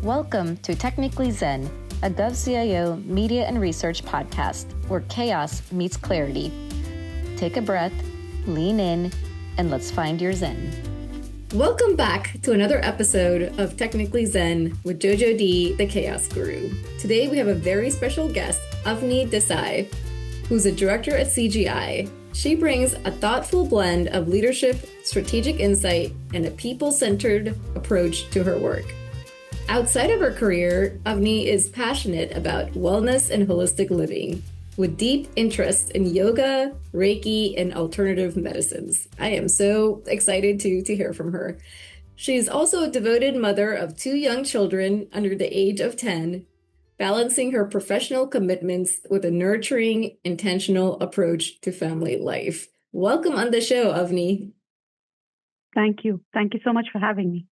Welcome to Technically Zen, a GovCIO media and research podcast where chaos meets clarity. Take a breath, lean in, and let's find your Zen. Welcome back to another episode of Technically Zen with Jojo D, the Chaos Guru. Today we have a very special guest, Avni Desai, who's a director at CGI. She brings a thoughtful blend of leadership, strategic insight, and a people-centered approach to her work. Outside of her career, Avni is passionate about wellness and holistic living, with deep interest in yoga, Reiki, and alternative medicines. I am so excited to hear from her. She is also a devoted mother of 2 young children under the age of 10, balancing her professional commitments with a nurturing, intentional approach to family life. Welcome on the show, Avni. Thank you. Thank you so much for having me.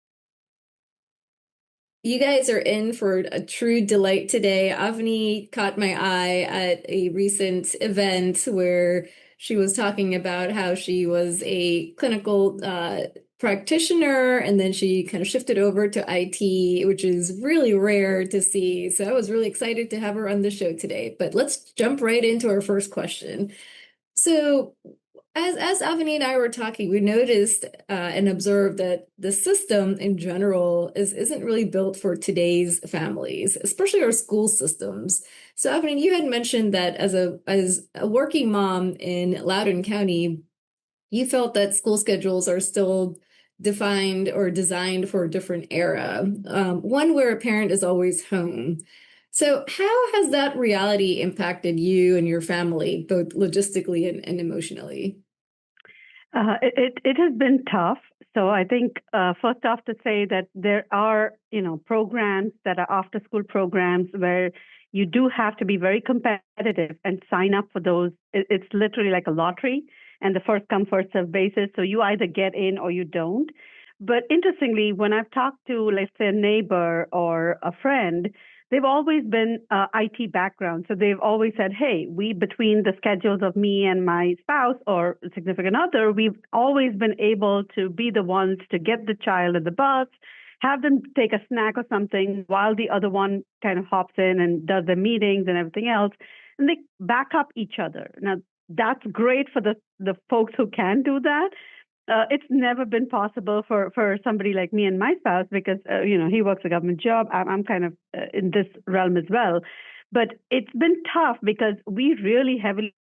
You guys are in for a true delight today. Avni caught my eye at a recent event where she was talking about how she was a clinical practitioner, and then she kind of shifted over to IT, which is really rare to see. So I was really excited to have her on the show today. But let's jump right into our first question. So as Avni and I were talking, we noticed and observed that the system in general isn't really built for today's families, especially our school systems. So Avni, you had mentioned that as a working mom in Loudoun County, you felt that school schedules are still defined or designed for a different era, one where a parent is always home. So how has that reality impacted you and your family, both logistically and emotionally? It has been tough. So I think first off to say that there are, programs that are after school programs where you do have to be very competitive and sign up for those. It's literally like a lottery and the first come, first serve basis. So you either get in or you don't. But interestingly, when I've talked to, let's say, a neighbor or a friend, they've always been IT background. So they've always said, hey, between the schedules of me and my spouse or significant other, we've always been able to be the ones to get the child at the bus, have them take a snack or something while the other one kind of hops in and does the meetings and everything else. And they back up each other. Now, that's great for the folks who can do that. It's never been possible for somebody like me and my spouse because, he works a government job. I'm kind of in this realm as well. But it's been tough because we really heavily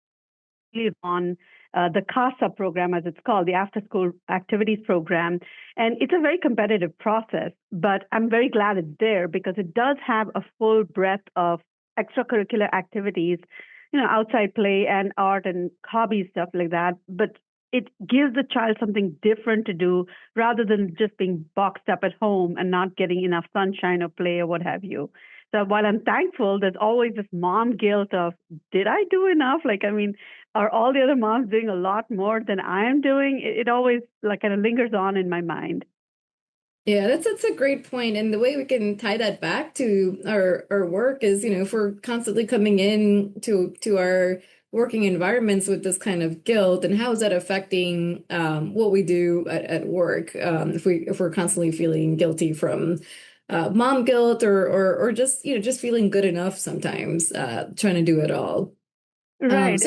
on the CASA program, as it's called, the After School Activities Program. And it's a very competitive process, but I'm very glad it's there because it does have a full breadth of extracurricular activities, outside play and art and hobby stuff like that. But it gives the child something different to do rather than just being boxed up at home and not getting enough sunshine or play or what have you. So while I'm thankful, there's always this mom guilt of, did I do enough? Are all the other moms doing a lot more than I am doing? It always kind of lingers on in my mind. Yeah, that's a great point. And the way we can tie that back to our work is, if we're constantly coming in to our working environments with this kind of guilt, and how is that affecting what we do at work? If we're constantly feeling guilty from mom guilt or just just feeling good enough sometimes, trying to do it all. Right.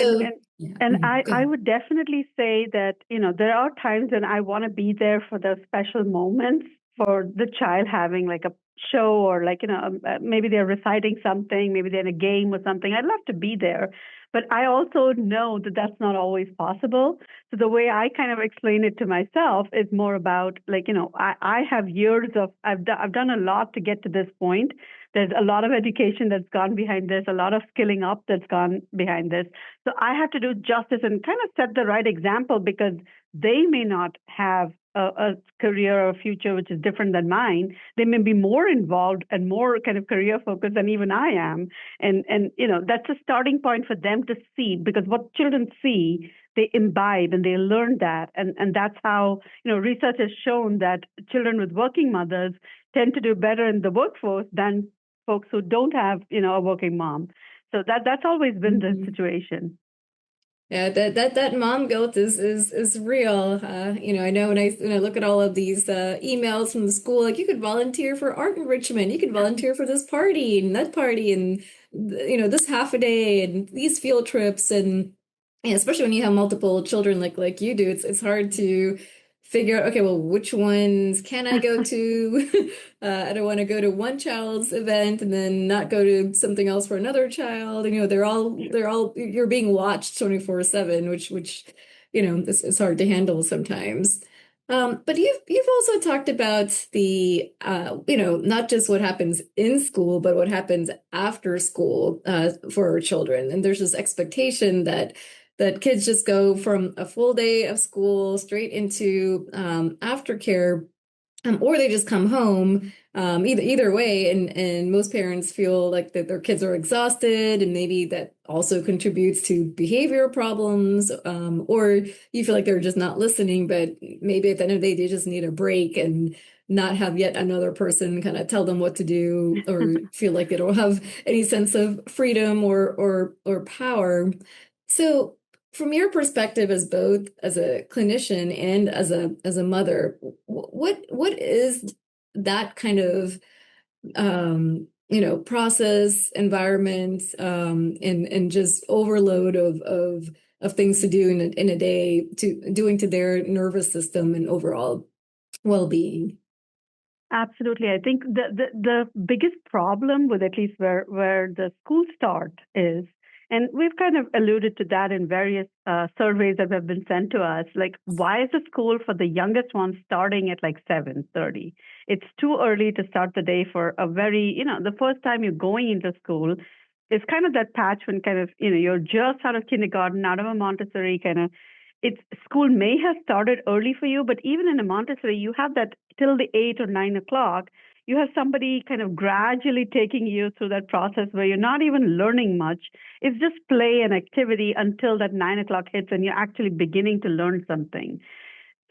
I would definitely say that, there are times when I want to be there for those special moments for the child having like a show or maybe they're reciting something, maybe they're in a game or something. I'd love to be there. But I also know that that's not always possible. So the way I kind of explain it to myself is more about I have years of, I've done a lot to get to this point. There's a lot of education that's gone behind this, a lot of skilling up that's gone behind this. So I have to do justice and kind of set the right example because they may not have a career or a future which is different than mine. They may be more involved and more kind of career focused than even I am. And that's a starting point for them to see, because what children see, they imbibe and they learn that. And that's how, research has shown that children with working mothers tend to do better in the workforce than folks who don't have, a working mom. So that's always been the situation. Yeah, that mom guilt is real. I know when I look at all of these emails from the school, like you could volunteer for art enrichment, you could volunteer for this party and that party, and this half a day and these field trips, and especially when you have multiple children like you do, it's hard to figure out, okay, well, which ones can I go to? I don't want to go to one child's event and then not go to something else for another child. And, they're all you're being watched 24/7, which is hard to handle sometimes. But you've also talked about the not just what happens in school, but what happens after school for our children. And there's this expectation that kids just go from a full day of school straight into aftercare, or they just come home. Either way, and most parents feel like that their kids are exhausted, and maybe that also contributes to behavior problems, or you feel like they're just not listening, but maybe at the end of the day they just need a break and not have yet another person kind of tell them what to do, or feel like they don't have any sense of freedom or power. So from your perspective, as both as a clinician and as a mother, what is that kind of process, environment, and just overload of things to do in a day, to doing to their nervous system and overall well-being? Absolutely. I think the biggest problem with at least where the school start is, and we've kind of alluded to that in various surveys that have been sent to us, like why is the school for the youngest one starting at like 7:30? It's too early to start the day for a very, the first time you're going into school is kind of that patch when kind of, you're just out of kindergarten, out of a Montessori kind of, it's school may have started early for you, but even in a Montessori, you have that till the 8 or 9 o'clock. You have somebody kind of gradually taking you through that process where you're not even learning much. It's just play and activity until that 9 o'clock hits and you're actually beginning to learn something.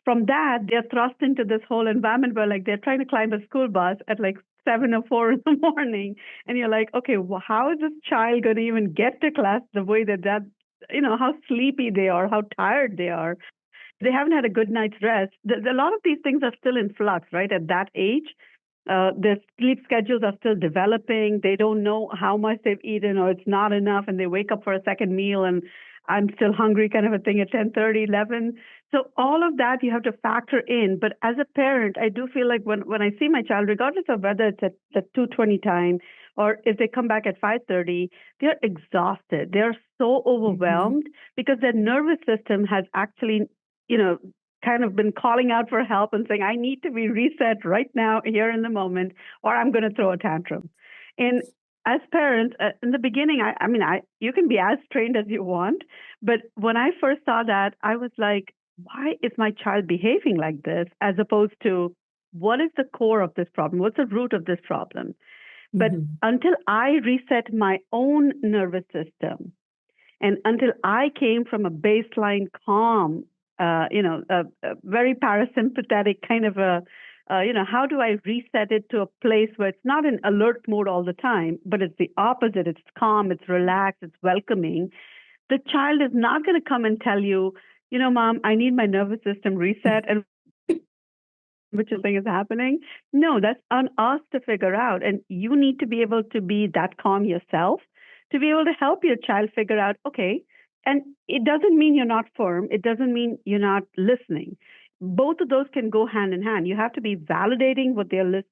From that, they're thrust into this whole environment where like they're trying to climb a school bus at like 7 or 4 in the morning. And you're like, okay, well, how is this child going to even get to class the way how sleepy they are, how tired they are? They haven't had a good night's rest. A lot of these things are still in flux, right? At that age, their sleep schedules are still developing. They don't know how much they've eaten or it's not enough, and they wake up for a second meal and I'm still hungry kind of a thing at 10:30, 11. So all of that you have to factor in. But as a parent, I do feel like when I see my child, regardless of whether it's at the 2:20 time or if they come back at 5:30, they're exhausted. They're so Mhm. overwhelmed because their nervous system has actually, you know, kind of been calling out for help and saying, I need to be reset right now, here in the moment, or I'm going to throw a tantrum. And as parents, in the beginning, I mean, you can be as trained as you want, but when I first saw that, I was like, why is my child behaving like this? As opposed to, what is the core of this problem? What's the root of this problem? But Mhm. until I reset my own nervous system, and until I came from a baseline calm, a very parasympathetic kind of how do I reset it to a place where it's not in alert mode all the time, but it's the opposite. It's calm, it's relaxed, it's welcoming. The child is not going to come and tell you, mom, I need my nervous system reset. And which you think is happening. No, that's on us to figure out. And you need to be able to be that calm yourself to be able to help your child figure out, okay, and it doesn't mean you're not firm. It doesn't mean you're not listening. Both of those can go hand in hand. You have to be validating what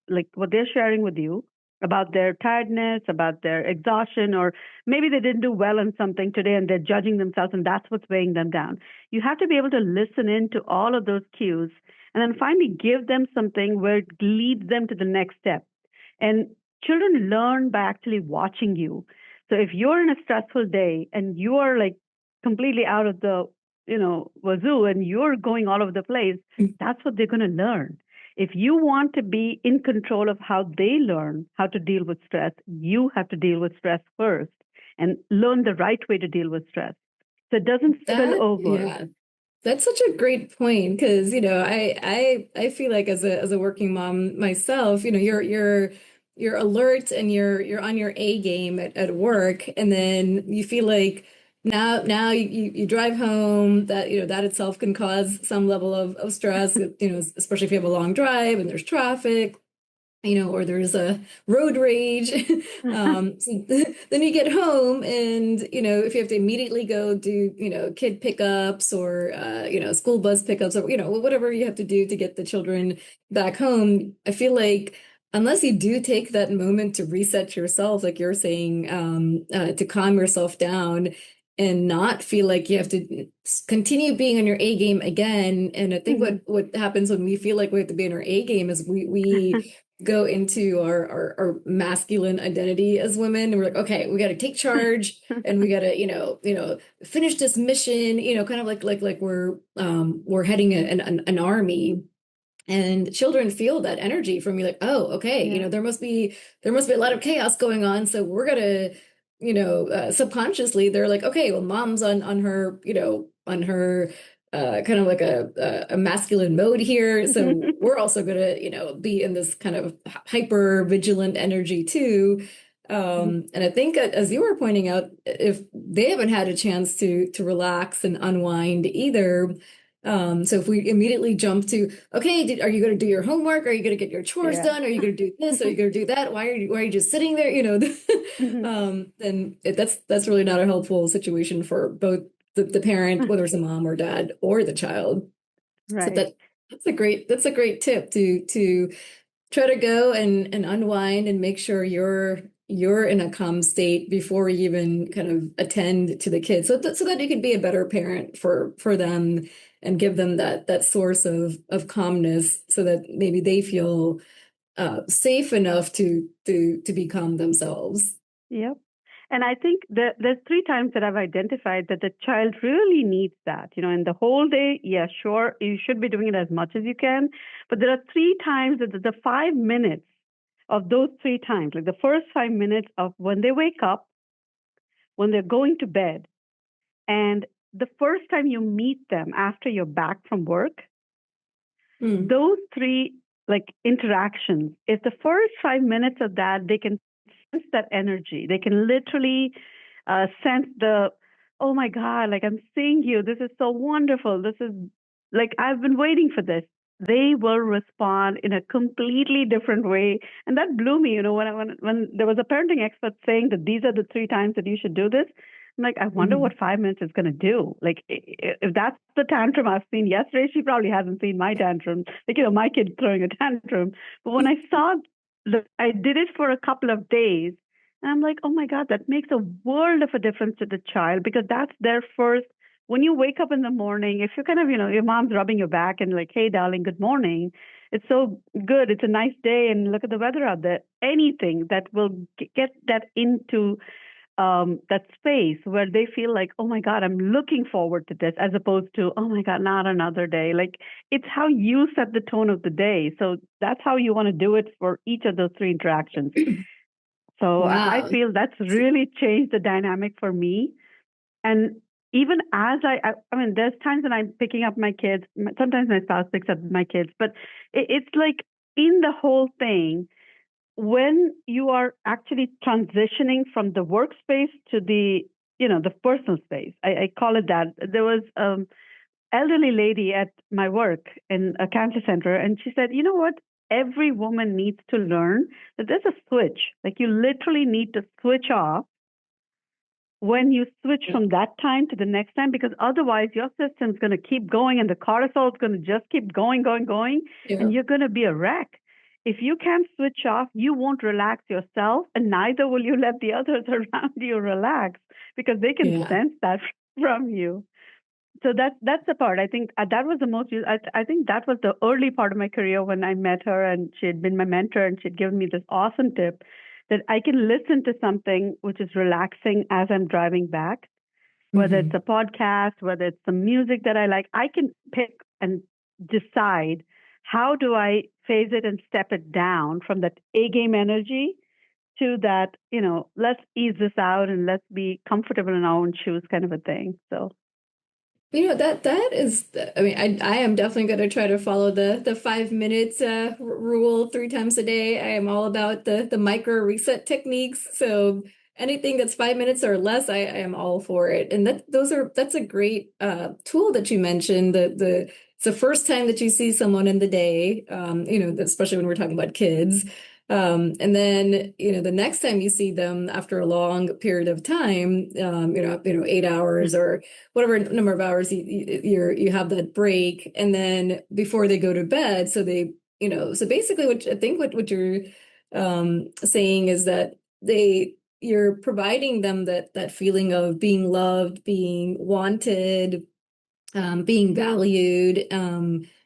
like what they're sharing with you about their tiredness, about their exhaustion, or maybe they didn't do well in something today and they're judging themselves and that's what's weighing them down. You have to be able to listen in to all of those cues and then finally give them something where it leads them to the next step. And children learn by actually watching you. So if you're in a stressful day and you are like completely out of the, wazoo and you're going all over the place, that's what they're going to learn. If you want to be in control of how they learn how to deal with stress, you have to deal with stress first and learn the right way to deal with stress. So it doesn't spill over. Yeah, that's such a great point, because I feel like as a working mom myself, you're alert and you're on your A game at work, and then you feel like now you drive home, that that itself can cause some level of stress, especially if you have a long drive and there's traffic, or there's a road rage. So then you get home and, if you have to immediately go do, kid pickups or, school bus pickups or, whatever you have to do to get the children back home, I feel like unless you do take that moment to reset yourself, like you're saying, to calm yourself down and not feel like you have to continue being on your A game again. And I think Mhm. what happens when we feel like we have to be on our A game is we go into our masculine identity as women, and we're like, okay, we got to take charge and we got to finish this mission, kind of like we're heading an army. And children feel that energy from you, like, oh, okay, Yeah. there must be a lot of chaos going on, so we're gonna, subconsciously they're like, okay, well, mom's on her, on her kind of like a masculine mode here, so we're also gonna, be in this kind of hyper vigilant energy too. And I think as you were pointing out, if they haven't had a chance to relax and unwind either, so if we immediately jump to, okay, are you going to do your homework? Are you going to get your chores Yeah. done? Are you going to do this? Are you going to do that? Why are you just sitting there? Mhm. Then that's really not a helpful situation for both the parent, whether it's a mom or dad or the child. So Right. that's a great tip to try to go and unwind and make sure you're in a calm state before you even kind of attend to the kids, so that you can be a better parent for them and give them that source of calmness, so that maybe they feel safe enough to be calm themselves. Yep. And I think there's three times that I've identified that the child really needs that. In the whole day, yeah, sure, you should be doing it as much as you can. But there are three times that the 5 minutes of those three times, like the first 5 minutes of when they wake up, when they're going to bed, and the first time you meet them after you're back from work, Hmm. those three like interactions, if the first 5 minutes of that, they can sense that energy. They can literally sense the, oh my God, like I'm seeing you. This is so wonderful. This is like, I've been waiting for this. They will respond in a completely different way. And that blew me, when there was a parenting expert saying that these are the three times that you should do this. I'm like, I wonder Mhm. what 5 minutes is going to do. Like, if that's the tantrum I've seen yesterday, she probably hasn't seen my tantrum. Like, my kid throwing a tantrum. But when I saw I did it for a couple of days, and I'm like, oh my God, that makes a world of a difference to the child because that's their first. When you wake up in the morning, if you kind of, your mom's rubbing your back and like, hey, darling, good morning. It's so good. It's a nice day, and look at the weather out there. Anything that will get that into that space where they feel like, oh my God, I'm looking forward to this, as opposed to, oh my God, not another day. Like it's how you set the tone of the day. So that's how you want to do it for each of those three interactions. So I Wow. feel that's really changed the dynamic for me. And even as I mean, there's times when I'm picking up my kids. Sometimes my spouse picks up my kids, but it's like in the whole thing, when you are actually transitioning from the workspace to the personal space. I call it that. There was elderly lady at my work in a cancer center, and she said, you know what? Every woman needs to learn that there's a switch. Like you literally need to switch off when you switch from that time to the next time, because otherwise your system's going to keep going and the cortisol is going to just keep going, going, going, Yeah. and you're going to be a wreck. If you can't switch off, you won't relax yourself, and neither will you let the others around you relax because they can Yeah. sense that from you. So that's the part. I think that was the most. I think that was the early part of my career when I met her, and she had been my mentor, and she'd given me this awesome tip that I can listen to something which is relaxing as I'm driving back, whether it's Hmm. a podcast, whether it's some music that I like. I can pick and decide how do I phase it and step it down from that A game energy to that, let's ease this out and let's be comfortable in our own shoes kind of a thing. So. That is, I mean, I am definitely going to try to follow the 5 minutes rule 3 times a day. I am all about the micro reset techniques. So anything that's 5 minutes or less, I am all for it. And that's a great tool that you mentioned. It's the first time that you see someone in the day, especially when we're talking about kids. And then, the next time you see them after a long period of time, 8 hours or whatever number of hours you have that break, and then before they go to bed, so basically what you're saying is that you're providing them that feeling of being loved, being wanted, being valued,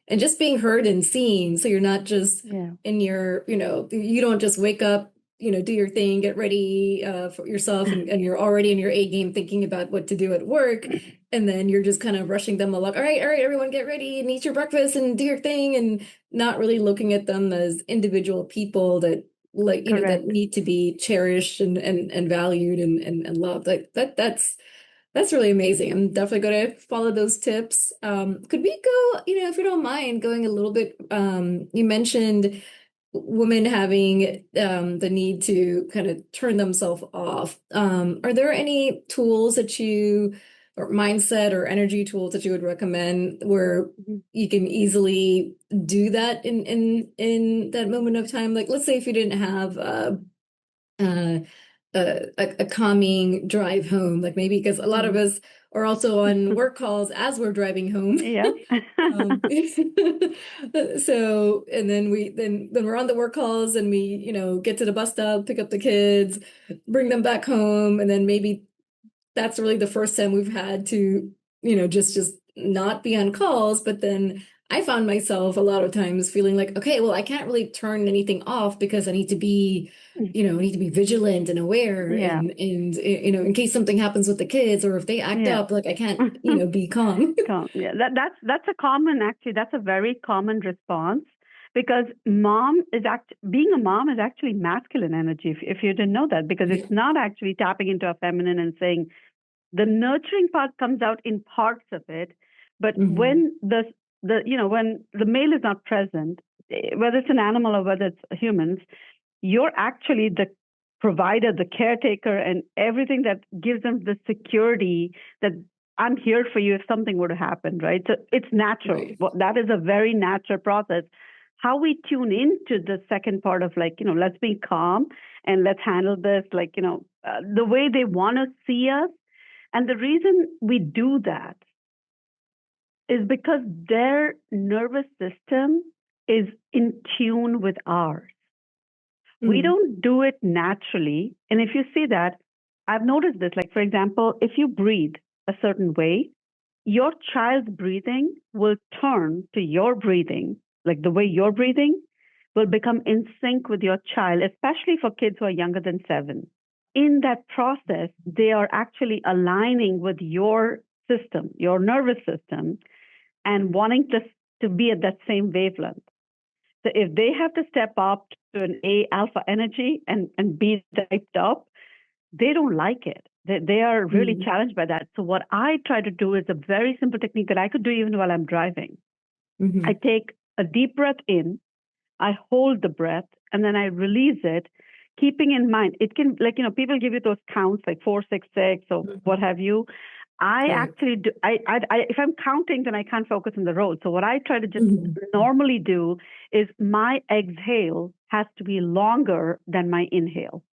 and just being heard and seen. So you're not just in you don't just wake up, do your thing, get ready for yourself, and you're already in your A game thinking about what to do at work. And then you're just kind of rushing them along. All right, everyone get ready and eat your breakfast and do your thing, and not really looking at them as individual people that that need to be cherished and valued and loved. Like that's really amazing. I'm definitely going to follow those tips. Could we go, if you don't mind, going a little bit, you mentioned women having the need to kind of turn themselves off. Are there any tools or mindset or energy tools that you would recommend where you can easily do that in that moment of time? Like, let's say if you didn't have uh, a calming drive home, like maybe because a lot of us are also on work calls as we're driving home. Yeah. So, and then we're on the work calls and we, get to the bus stop, pick up the kids, bring them back home, and then maybe that's really the first time we've had to, just not be on calls. But then I found myself a lot of times feeling like, okay, well, I can't really turn anything off because I need to be, vigilant and aware, and in case something happens with the kids or if they act up, like I can't, be calm. Yeah, that's a common, actually, that's a very common response. Because being a mom is actually masculine energy, if you didn't know that, because it's not actually tapping into a feminine and saying the nurturing part comes out in parts of it. But when when the male is not present, whether it's an animal or whether it's humans, you're actually the provider, the caretaker, and everything that gives them the security that I'm here for you if something were to happen, right? So it's natural. Right. Well, that is a very natural process. How we tune into the second part of let's be calm and let's handle this, the way they want to see us. And the reason we do that is because their nervous system is in tune with ours. We don't do it naturally. And if you see that, I've noticed this, like, for example, if you breathe a certain way, your child's breathing will turn to your breathing, like the way you're breathing will become in sync with your child, especially for kids who are younger than 7. In that process, they are actually aligning with your system, your nervous system, and wanting to be at that same wavelength. So if they have to step up to an A alpha energy and be hyped up, they don't like it. They are really challenged by that. So what I try to do is a very simple technique that I could do even while I'm driving. I take a deep breath in, I hold the breath, and then I release it, keeping in mind, it can, people give you those counts like 4, 6, 6 or what have you. I actually do. If I'm counting, then I can't focus on the road. So what I try to just normally do is my exhale has to be longer than my inhale,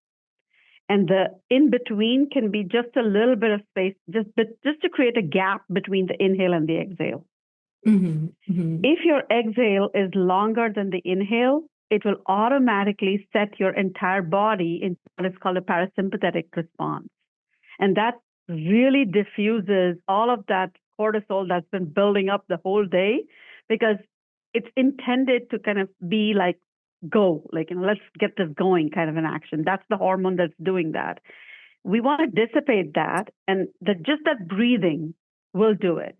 and the in between can be just a little bit of space, just to create a gap between the inhale and the exhale. If your exhale is longer than the inhale, it will automatically set your entire body in what is called a parasympathetic response, and that really diffuses all of that cortisol that's been building up the whole day, because it's intended to kind of be like, go, let's get this going kind of an action. That's the hormone that's doing that. We want to dissipate that, and just that breathing will do it.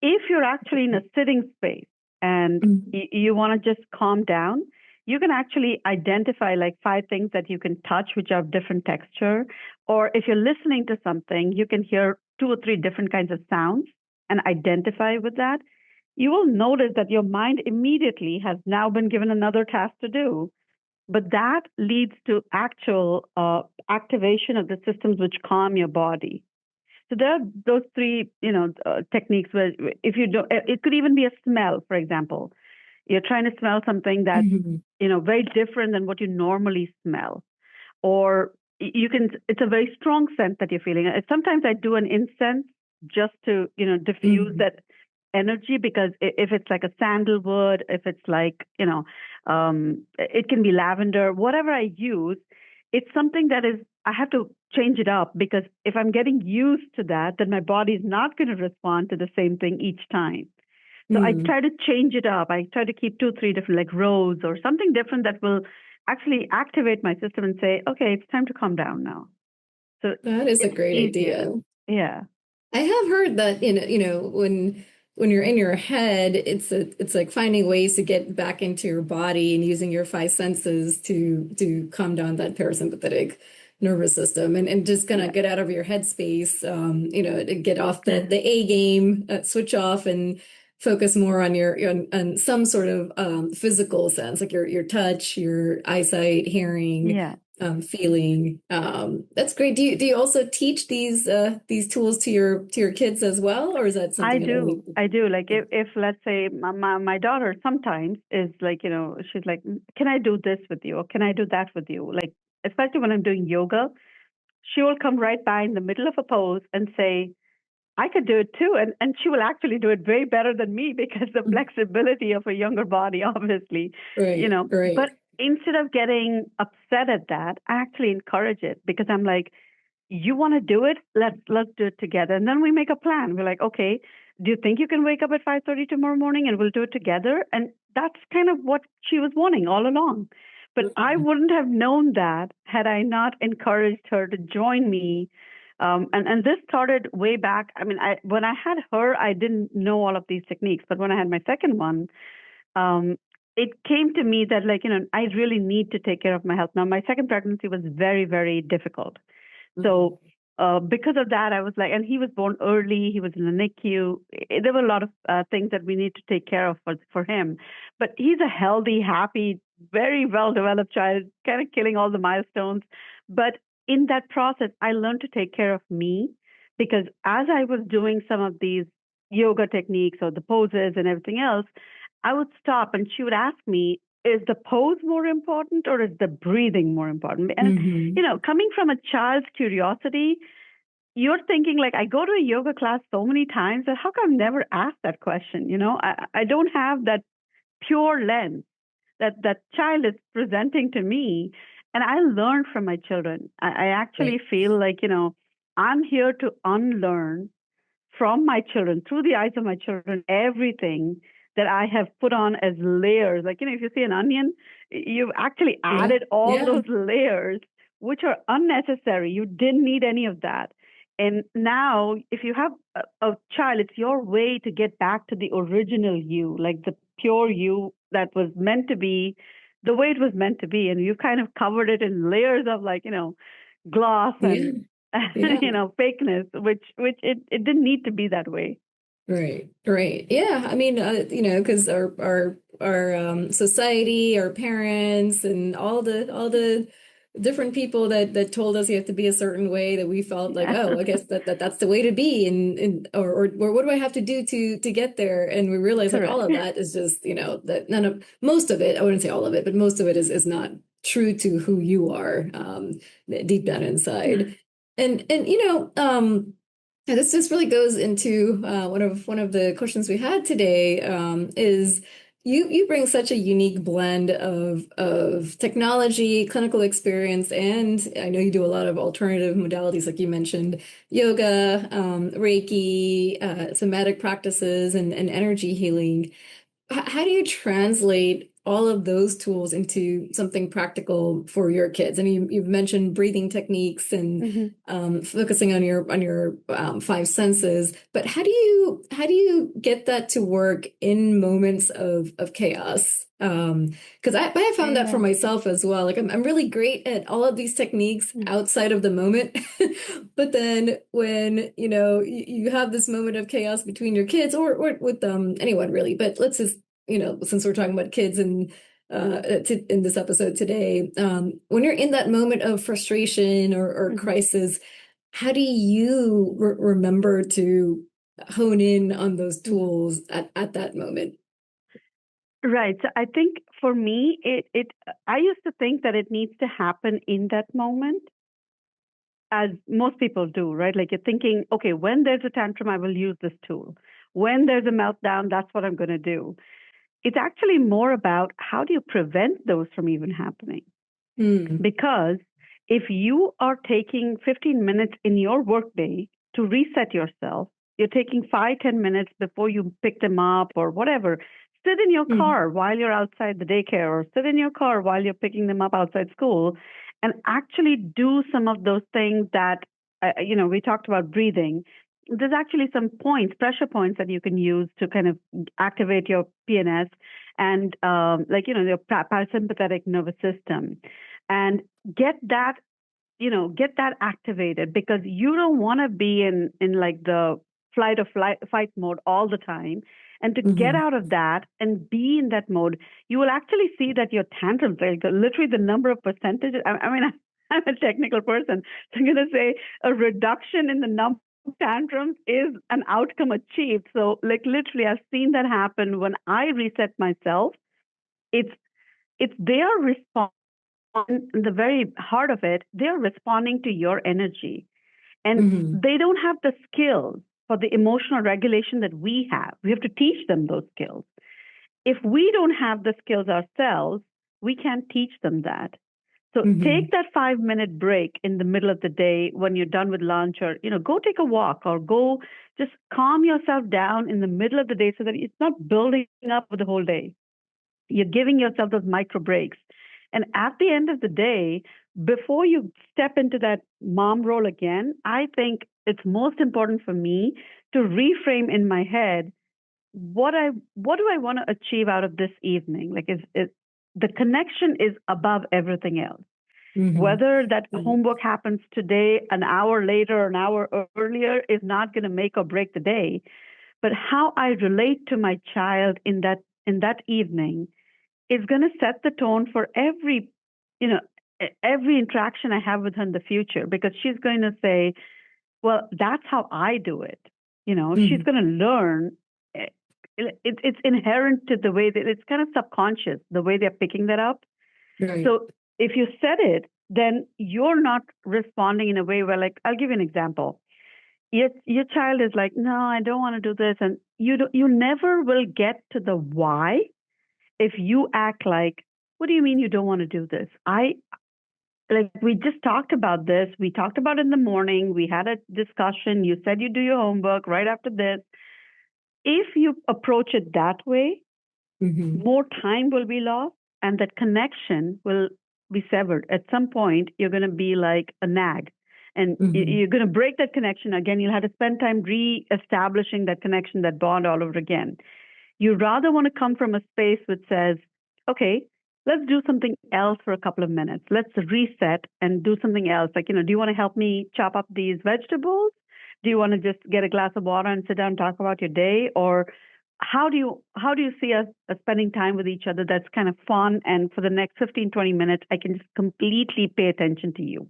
If you're actually in a sitting space and you want to just calm down, you can actually identify like 5 things that you can touch, which are of different texture. Or if you're listening to something, you can hear 2 or 3 different kinds of sounds and identify with that. You will notice that your mind immediately has now been given another task to do. but that leads to actual activation of the systems which calm your body. So there are those three, techniques where if you don't, it could even be a smell, for example. You're trying to smell something that's, Mhm. very different than what you normally smell. Or you can, it's a very strong scent that you're feeling. Sometimes I do an incense just to, diffuse Mhm. that energy, because if it's like a sandalwood, if it's like, it can be lavender, whatever I use, it's something that is, I have to change it up, because if I'm getting used to that, then my body is not going to respond to the same thing each time. So I Mm. try to change it up. I try to keep two, three different, like rose or something different that will actually activate my system and say, okay, it's time to calm down now. So That is a it's great easier. idea. Yeah. I have heard that, when you're in your head, it's like finding ways to get back into your body and using your five senses to calm down that parasympathetic nervous system and just kind of Yeah. get out of your headspace, to get off the A game, switch off and focus more on on some sort of physical sense, like your touch, your eyesight, hearing, Yeah. feeling. That's great. Do you also teach these tools to your kids as well, or is that I something that only? do. I do. Like if let's say my daughter sometimes is like, she's like, can I do this with you? Or can I do that with you? Like, especially when I'm doing yoga, she will come right by in the middle of a pose and say, I could do it too. And she will actually do it way better than me, because the flexibility of a younger body, obviously, Right, but right. instead of getting upset at that, I actually encourage it, because I'm like, you want to do it? Let's do it together. And then we make a plan. We're like, okay, do you think you can wake up at 5:30 tomorrow morning, and we'll do it together? And that's kind of what she was wanting all along. But I Mhm. wouldn't have known that had I not encouraged her to join me. And this started way back. I mean, when I had her, I didn't know all of these techniques. But when I had my second one, um, it came to me that, like, I really need to take care of my health. Now, my second pregnancy was very, very difficult. Mhm. So because of that, I was like, and he was born early. He was in the NICU. There were a lot of things that we need to take care of for him. But he's a healthy, happy, very well developed child, kind of killing all the milestones. But in that process, I learned to take care of me, because as I was doing some of these yoga techniques or the poses and everything else, I would stop and she would ask me, is the pose more important or is the breathing more important? And, Mhm. coming from a child's curiosity, you're thinking like, I go to a yoga class so many times, that how come I've never asked that question? I don't have that pure lens that child is presenting to me. And I learn from my children. I actually Right. feel like, I'm here to unlearn from my children, through the eyes of my children, everything that I have put on as layers. Like, if you see an onion, you've actually Yeah. added all Yeah. those layers, which are unnecessary. You didn't need any of that. And now, if you have a child, it's your way to get back to the original you, like the pure you that was meant to be the way it was meant to be. And you kind of covered it in layers of, like, gloss Yeah. and Yeah. fakeness, which it didn't need to be that way. Right, right. Yeah, I mean, because our society, our parents, and all the different people that told us you have to be a certain way, that we felt like, Yeah. oh, I guess that's the way to be, and or what do I have to do to get there? And we realize like all Correct. of that is just, that most of it, I wouldn't say all of it, but most of it is not true to who you are, deep down inside. And yeah, this really goes into one of the questions we had today, is you bring such a unique blend of technology, clinical experience, and I know you do a lot of alternative modalities, like you mentioned, yoga, Reiki, somatic practices, and energy healing. How do you translate all of those tools into something practical for your kids? I mean, you've mentioned breathing techniques and Hmm. focusing on your five senses, but how do you get that to work in moments of chaos? Because I have found that for Yeah. myself as well. Like I'm really great at all of these techniques Mm. outside of the moment, but then when you have this moment of chaos between your kids or with anyone really, but let's just since we're talking about kids and in this episode today. When you're in that moment of frustration or Mhm. crisis, how do you remember to hone in on those tools at that moment? Right. So I think for me, I used to think that it needs to happen in that moment, as most people do, right? Like you're thinking, okay, when there's a tantrum, I will use this tool. When there's a meltdown, that's what I'm going to do. It's actually more about how do you prevent those from even happening? Mm, Because if you are taking 15 minutes in your workday to reset yourself, you're taking 5, 10 minutes before you pick them up or whatever. Sit in your mm, car while you're outside the daycare, or sit in your car while you're picking them up outside school, and actually do some of those things that, we talked about breathing. There's actually some points, pressure points that you can use to kind of activate your PNS and, your parasympathetic nervous system, and get that get that activated, because you don't want to be in like the fight mode all the time. And to get mhm, out of that and be in that mode, you will actually see that your tantrums, like literally the number of percentages. I mean, I'm a technical person, so I'm going to say a reduction in the number of tantrums is an outcome achieved. So, like literally, I've seen that happen when I reset myself. It's they are responding in the very heart of it, they're responding to your energy. And mhm, they don't have the skills for the emotional regulation that we have. We have to teach them those skills. If we don't have the skills ourselves, we can't teach them that. So mhm, take that 5 minute break in the middle of the day when you're done with lunch, or go take a walk, or go just calm yourself down in the middle of the day so that it's not building up for the whole day. You're giving yourself those micro breaks. And at the end of the day, before you step into that mom role again, I think it's most important for me to reframe in my head what do I want to achieve out of this evening? Like is the connection is above everything else. mhm. Whether that homework happens today, an hour later, an hour earlier, is not going to make or break the day. But how I relate to my child in that evening is going to set the tone for you know, every interaction I have with her in the future, because she's going to say, well, that's how I do it. She's Mhm. going to learn. eh, it's inherent to the way that it's kind of subconscious, the way they're picking that up. Right. So if you set it, then you're not responding in a way where, like, I'll give you an example. Your child is like, no, I don't want to do this. And you never will get to the why if you act like, what do you mean you don't want to do this? We just talked about this. We talked about it in the morning. We had a discussion. You said you do your homework right after this. If you approach it that way, Mhm, more time will be lost and that connection will be severed. At some point, you're going to be like a nag, and mhm, you're going to break that connection again. You'll have to spend time re-establishing that connection, that bond all over again. You rather want to come from a space which says, okay, let's do something else for a couple of minutes. Let's reset and do something else. Like, do you want to help me chop up these vegetables? Do you want to just get a glass of water and sit down and talk about your day? Or how do you see us spending time with each other that's kind of fun, and for the next 15, 20 minutes I can just completely pay attention to you.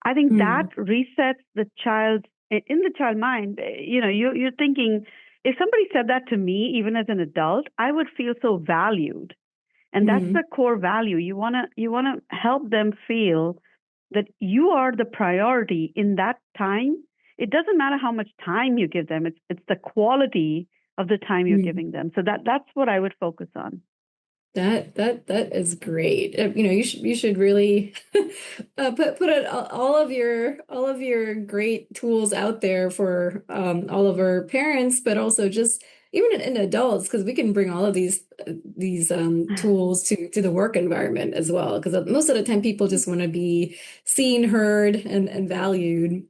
I think that mhm, resets the child, in the child mind. You're thinking, if somebody said that to me, even as an adult, I would feel so valued. And that's mhm, the core value. You wanna help them feel that you are the priority in that time. It doesn't matter how much time you give them. It's the quality of the time you're mhm. giving them. So that's what I would focus on. That is great. You should really put all of your great tools out there for all of our parents, but also just even in adults, because we can bring all of these tools to the work environment as well. Because most of the time, people just want to be seen, heard, and valued.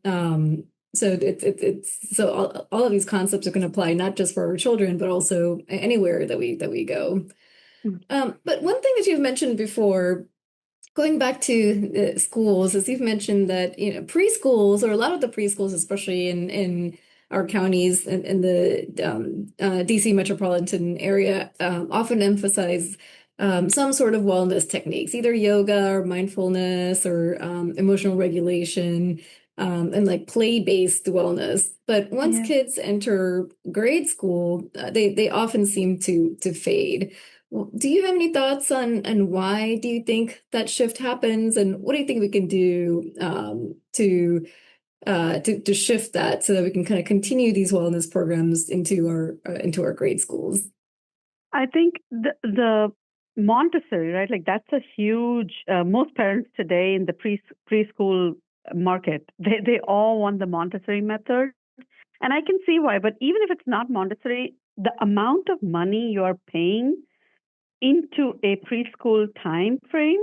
So all of these concepts are going to apply not just for our children, but also anywhere that we go. But one thing that you've mentioned before, going back to schools, is you've mentioned that, preschools, or a lot of the preschools, especially in our counties in the DC metropolitan area, often emphasize some sort of wellness techniques, either yoga or mindfulness or emotional regulation, and like play-based wellness. But once Yeah. kids enter grade school, they often seem to fade. Do you have any thoughts on why do you think that shift happens, and what do you think we can do to shift that so that we can kind of continue these wellness programs into our grade schools? I think the Montessori, right? Like that's a huge. Most parents today in the preschool market, they all want the Montessori method, and I can see why. But even if it's not Montessori, the amount of money you are paying into a preschool time frame,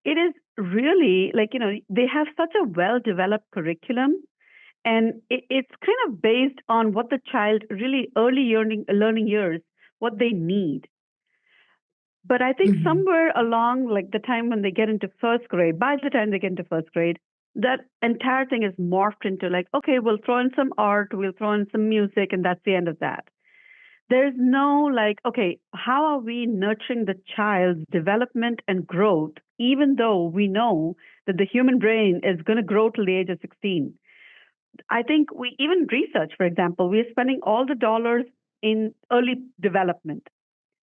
it is really like they have such a well developed curriculum, and it's kind of based on what the child really early learning years, what they need. But I think Hmm. somewhere along like the time when they get into first grade, by the time they get into first grade, that entire thing is morphed into like, okay, we'll throw in some art, we'll throw in some music, and that's the end of that. There's no like, okay, how are we nurturing the child's development and growth, even though we know that the human brain is going to grow till the age of 16? I think we even research, for example, we are spending all the dollars in early development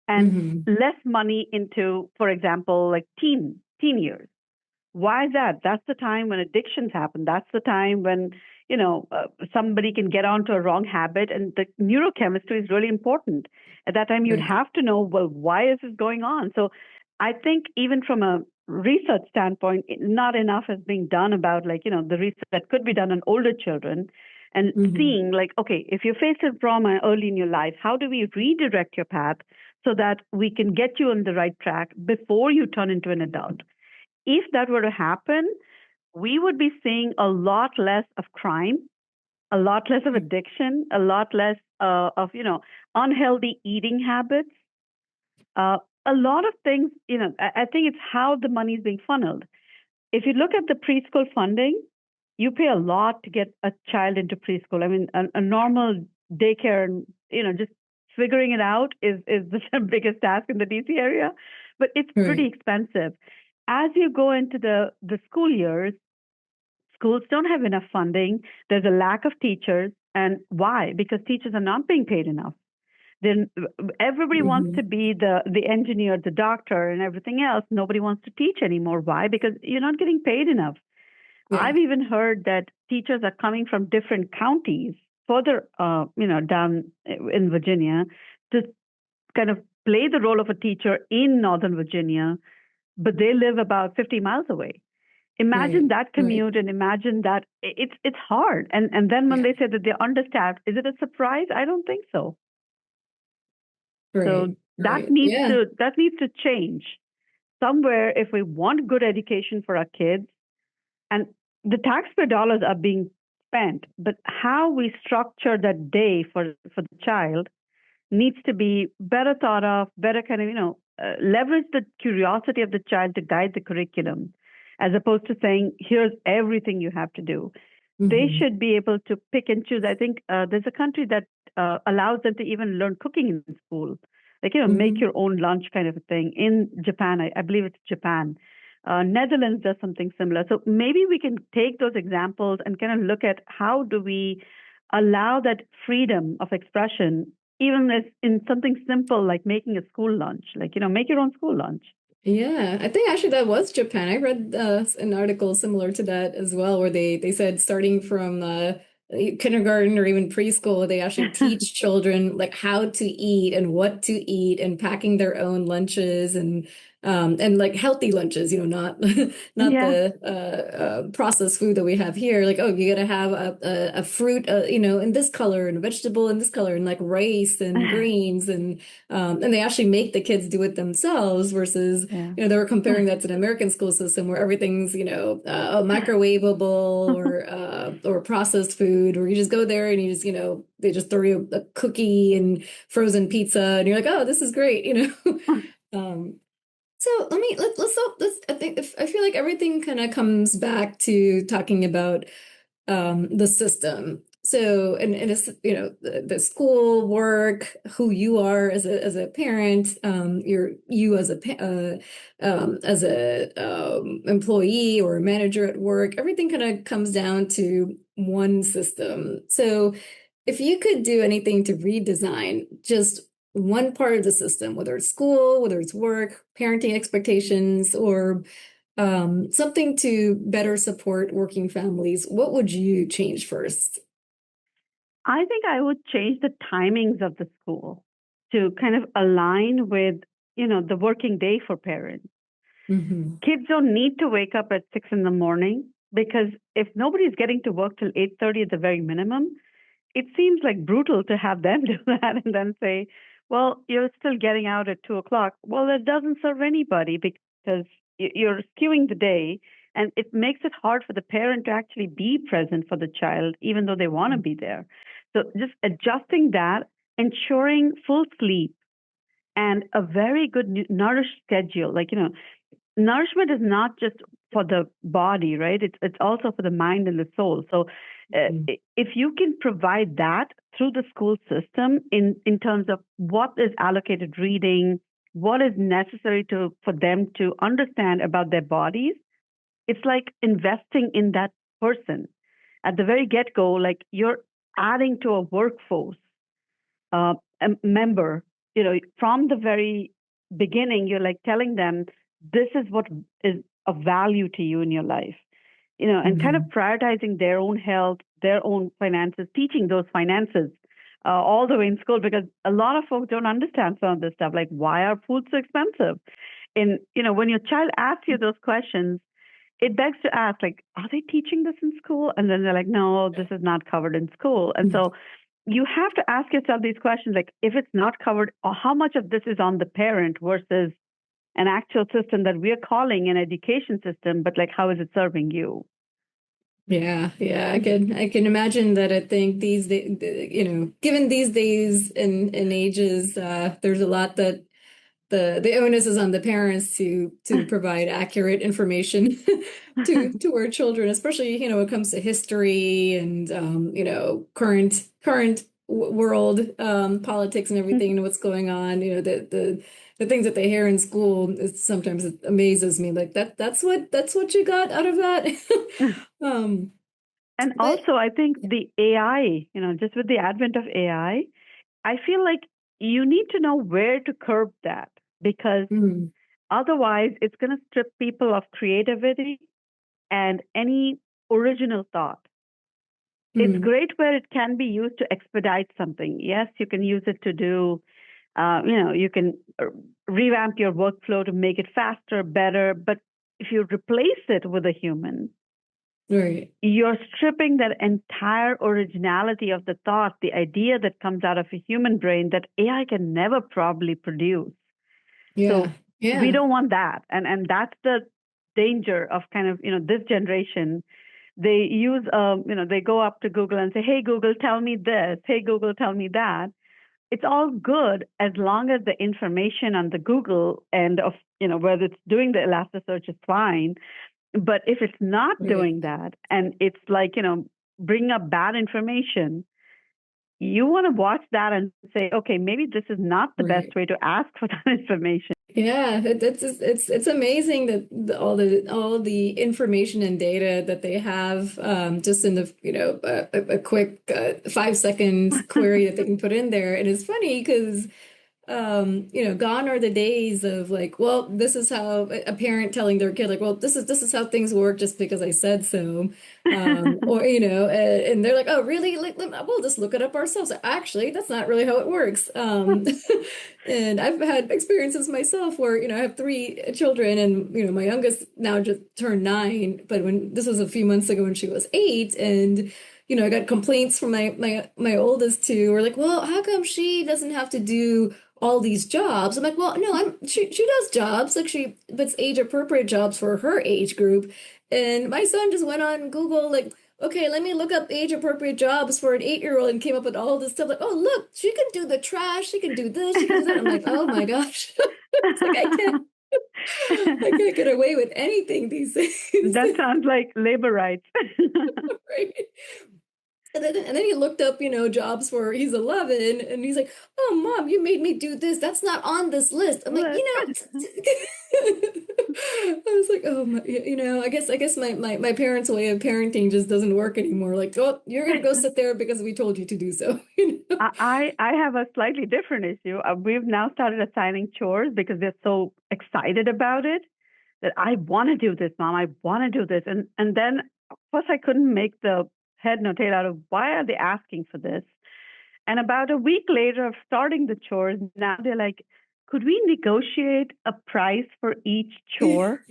and Hmm. less money into, for example, like teen years. Why is that? That's the time when addictions happen. That's the time when somebody can get onto a wrong habit, and the neurochemistry is really important. At that time, you'd Right. have to know, well, why is this going on? So, I think even from a research standpoint, not enough is being done about like the research that could be done on older children, and Hmm. seeing like, okay, if you're faced with trauma early in your life, how do we redirect your path so that we can get you on the right track before you turn into an adult? If that were to happen, we would be seeing a lot less of crime, a lot less of addiction, a lot less of unhealthy eating habits, uh, a lot of things. I think it's how the money is being funneled. If you look at the preschool funding, you pay a lot to get a child into preschool. I mean, a normal daycare, and just figuring it out is the biggest task in the DC area, but it's pretty Right. expensive. As you go into the school years, schools don't have enough funding. There's a lack of teachers, and why? Because teachers are not being paid enough. Then everybody wants to Hmm. be the engineer, the doctor, and everything else. Nobody wants to teach anymore. Why? Because you're not getting paid enough. Yeah. I've even heard that teachers are coming from different counties further, down in Virginia to kind of play the role of a teacher in Northern Virginia, but they live about 50 miles away. Imagine Right. that Right. commute, and imagine that it's hard. And then when Yeah. they say that they're understaffed, is it a surprise? I don't think so. Right. So Right. Yeah. that needs to change somewhere if we want good education for our kids. And the taxpayer dollars are being spent, but how we structure that day for the child needs to be better thought of, better kind of leverage the curiosity of the child to guide the curriculum, as opposed to saying here's everything you have to do. They Hmm. should be able to pick and choose. I think there's a country that allows them to even learn cooking in school, like make Hmm. your own lunch kind of a thing. In Japan, I believe it's Japan. Netherlands does something similar. So maybe we can take those examples and kind of look at how do we allow that freedom of expression, even as in something simple like making a school lunch, like make your own school lunch. Yeah, I think actually that was Japan. I read an article similar to that as well, where they said starting from kindergarten or even preschool, they actually teach children like how to eat and what to eat and packing their own lunches and like healthy lunches, not not Yeah. the processed food that we have here. Like, oh, you gotta have a fruit, in this color and a vegetable in this color and like rice and greens and they actually make the kids do it themselves versus, Yeah. they were comparing that to the American school system where everything's, microwavable or processed food, where you just go there and you just, they just throw you a cookie and frozen pizza and you're like, oh, this is great. Um, so let's I feel like everything kind of comes back to talking about the system. So, and it's, the school work, who you are as a parent, you as a employee or a manager at work, everything kind of comes down to one system. So if you could do anything to redesign just one part of the system, whether it's school, whether it's work, parenting expectations, or something to better support working families, what would you change first? I think I would change the timings of the school to kind of align with, the working day for parents. Hmm. Kids don't need to wake up at 6 in the morning because if nobody's getting to work till 8:30 at the very minimum, it seems like brutal to have them do that and then say, well, you're still getting out at 2 o'clock. Well, that doesn't serve anybody because you're skewing the day and it makes it hard for the parent to actually be present for the child, even though they want to be there. So just adjusting that, ensuring full sleep and a very good nourished schedule. Like, nourishment is not just for the body, right? It's also for the mind and the soul. So if you can provide that through the school system in terms of what is allocated reading, what is necessary for them to understand about their bodies, it's like investing in that person at the very get-go. Like you're adding to a workforce a member, from the very beginning. You're like telling them this is what is of value to you in your life, and kind of Hmm. prioritizing their own health, their own finances, teaching those finances all the way in school, because a lot of folks don't understand some of this stuff, like why are foods so expensive? And when your child asks you those questions, it begs to ask, like, are they teaching this in school? And then they're like, no, this is not covered in school. And so you have to ask yourself these questions, like, if it's not covered, or how much of this is on the parent versus an actual system that we're calling an education system, but like, how is it serving you? Yeah, yeah, I can imagine that. I think these days, given these days and ages, there's a lot that the onus is on the parents to provide accurate information to our children, especially when it comes to history and current world politics and everything and what's going on. The things that they hear in school, sometimes it amazes me. Like that's what you got out of that. um, And but also, I think the AI, just with the advent of I feel like you need to know where to curb that, because mm, otherwise it's going to strip people of creativity and any original thought. It's mm, great where it can be used to expedite something. Yes, you can use it to do, you can revamp your workflow to make it faster, better. But if you replace it with a human, right. you're stripping that entire originality of the thought, the idea that comes out of a human brain that AI can never probably produce. Yeah. So we Yeah. don't want that. And that's the danger of kind of, this generation. They use, they go up to Google and say, hey, Google, tell me this. Hey, Google, tell me that. It's all good as long as the information on the Google end of, whether it's doing the Elasticsearch is fine. But if it's not Right. doing that and it's like, bring up bad information, you want to watch that and say, okay, maybe this is not the best Right. way to ask for that information. Yeah, it's amazing that all the information and data that they have just in the a quick 5 second query that they can put in there. And it's funny because gone are the days of like, well, this is how a parent telling their kid like, well, this is how things work just because I said so. Or and they're like, oh really, like we'll just look it up ourselves. Actually, that's not really how it works. And I've had experiences myself where I have three children, and my youngest now just turned 9, but when this was a few months ago when she was 8. And I got complaints from my oldest two. We're like, well, how come she doesn't have to do all these jobs? I'm like, well, no, she does jobs, like but it's age appropriate jobs for her age group. And my son just went on Google, like, okay, let me look up age appropriate jobs for an 8-year-old, and came up with all this stuff. Like, oh, look, she can do the trash, she can do this, she can do that. I'm like, oh my gosh. It's like I can't get away with anything these days. That sounds like labor rights. Right. And then he looked up, jobs for he's 11, and he's like, "Oh, Mom, you made me do this. That's not on this list." I'm like, I was like, "Oh my, I guess my parents' way of parenting just doesn't work anymore. Like, oh, you're gonna go sit there because we told you to do so." I have a slightly different issue. We've now started assigning chores because they're so excited about it that I want to do this, Mom. I want to do this, and then first I couldn't make the head nor tail out of why are they asking for this. And about a week later of starting the chores, now they're like, could we negotiate a price for each chore?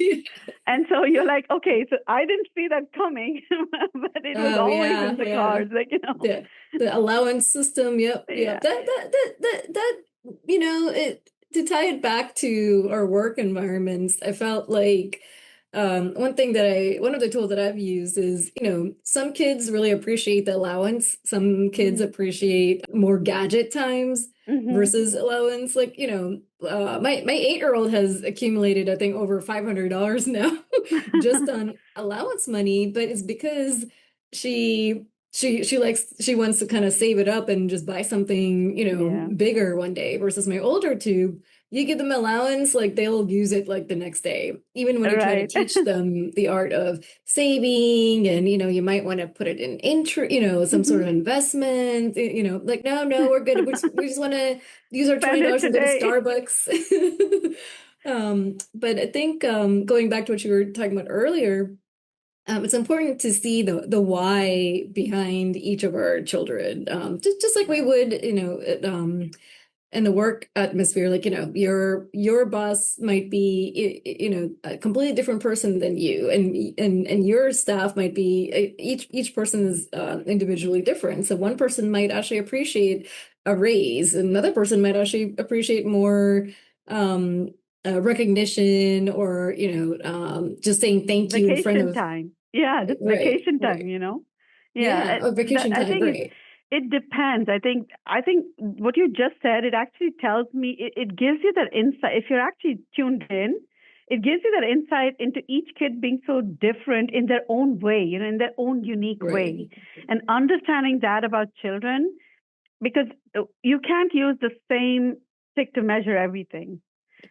And so you're like, okay, so I didn't see that coming, but it was Oh always yeah, in the yeah. cards, The allowance system. Yep, Yeah. yep. That it to tie it back to our work environments, I felt like one of the tools that I've used is, some kids really appreciate the allowance. Some kids Mm-hmm. appreciate more gadget times Mm-hmm. versus allowance. Like, my 8-year-old has accumulated, I think, over $500 now just on allowance money, but it's because she she wants to kind of save it up and just buy something, Yeah. bigger one day versus my older two. You give them allowance, like they'll use it like the next day. Even when you try to Right. teach them the art of saving and, you might want to put it in some sort Mm-hmm. of investment, like, no, we're good. We just want to use our Spend it $20 and go to today. Starbucks. But I think going back to what you were talking about earlier, it's important to see the why behind each of our children, just like we would, in the work atmosphere. Like, your boss might be, a completely different person than you, and your staff might be, each person is individually different. So one person might actually appreciate a raise, another person might actually appreciate more um, recognition, or just saying thank you in front Vacation of. time. Yeah, just Right, vacation time, right. Yeah, Yeah, oh, that vacation I time, think right. it depends. I think what you just said, it actually tells me it gives you that insight. If you're actually tuned in, it gives you that insight into each kid being so different in their own way, in their own unique way. Right, And understanding that about children, because you can't use the same stick to measure everything.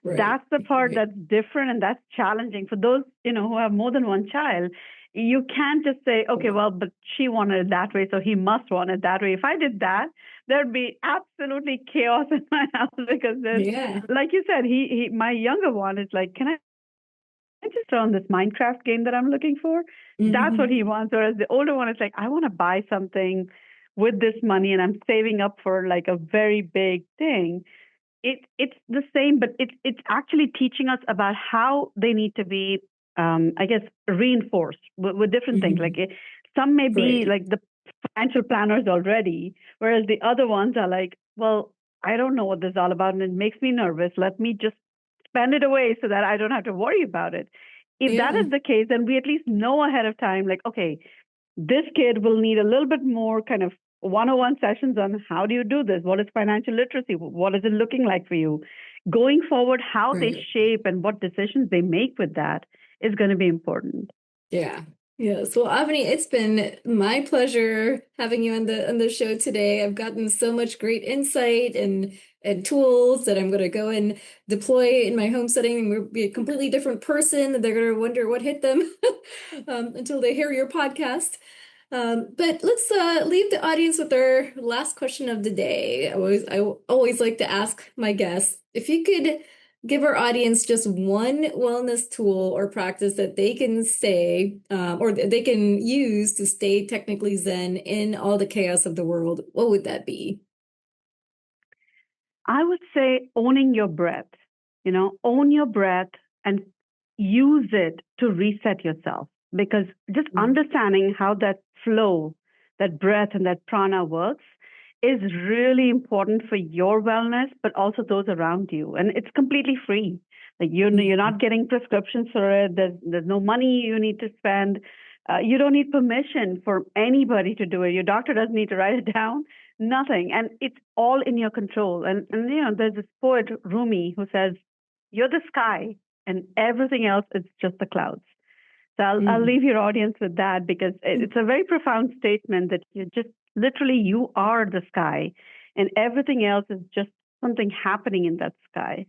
right, That's the part right. that's different and that's challenging for those who have more than one child. You can't just say, okay, well, but she wanted it that way, so he must want it that way. If I did that, there'd be absolutely chaos in my house because there's, Yeah. like you said, he my younger one is like, can I just run this Minecraft game that I'm looking for? That's what Hmm. he wants. Whereas the older one is like, I want to buy something with this money and I'm saving up for like a very big thing. It's the same, but it's actually teaching us about how they need to be, I guess, reinforced with different things. Hmm. Like some may be Right. like the financial planners already, whereas the other ones are like, well, I don't know what this is all about, and it makes me nervous. Let me just spend it away so that I don't have to worry about it. If that Yeah. is the case, then we at least know ahead of time, like, okay, this kid will need a little bit more kind of one-on-one sessions on how do you do this? What is financial literacy? What is it looking like for you? Going forward, how they Right. shape and what decisions they make with that is going to be important. Yeah. Yes. Well, Avni, it's been my pleasure having you on the show today. I've gotten so much great insight and tools that I'm going to go and deploy in my home setting, and we'll be a completely different person. They're going to wonder what hit them until they hear your podcast. But let's leave the audience with our last question of the day. I always like to ask my guests if you could give our audience just one wellness tool or practice that they can say, or they can use to stay technically zen in all the chaos of the world. What would that be? I would say owning your breath, own your breath and use it to reset yourself. Because just Mm. understanding how that flow, that breath and that prana works is really important for your wellness, but also those around you. And it's completely free. Like you're Mhm. not getting prescriptions for it. There's no money you need to spend. You don't need permission for anybody to do it. Your doctor doesn't need to write it down. Nothing. And it's all in your control. And there's this poet, Rumi, who says, you're the sky and everything else is just the clouds. So I'll leave your audience with that, because it's a very profound statement that you just literally you are the sky, and everything else is just something happening in that sky.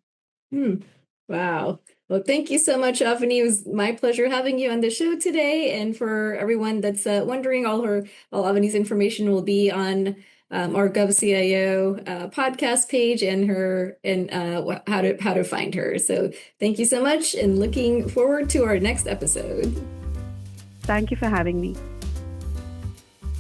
Wow. Well, thank you so much, Avni. It was my pleasure having you on the show today. And for everyone that's wondering, all Avni's information will be on our GovCIO podcast page and how to find her. So thank you so much, and looking forward to our next episode. Thank you for having me.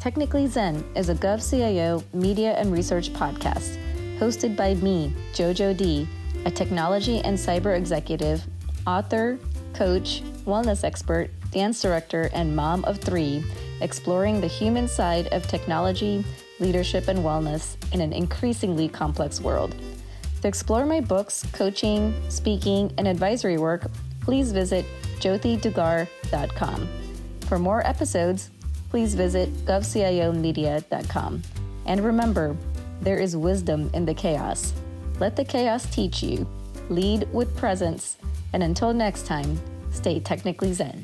Technically Zen is a GovCIO media and research podcast hosted by me, Jojo D, a technology and cyber executive, author, coach, wellness expert, dance director, and mom of 3, exploring the human side of technology, leadership, and wellness in an increasingly complex world. To explore my books, coaching, speaking, and advisory work, please visit jyotidugar.com. For more episodes, please visit govciomedia.com. And remember, there is wisdom in the chaos. Let the chaos teach you. Lead with presence. And until next time, stay technically Zen.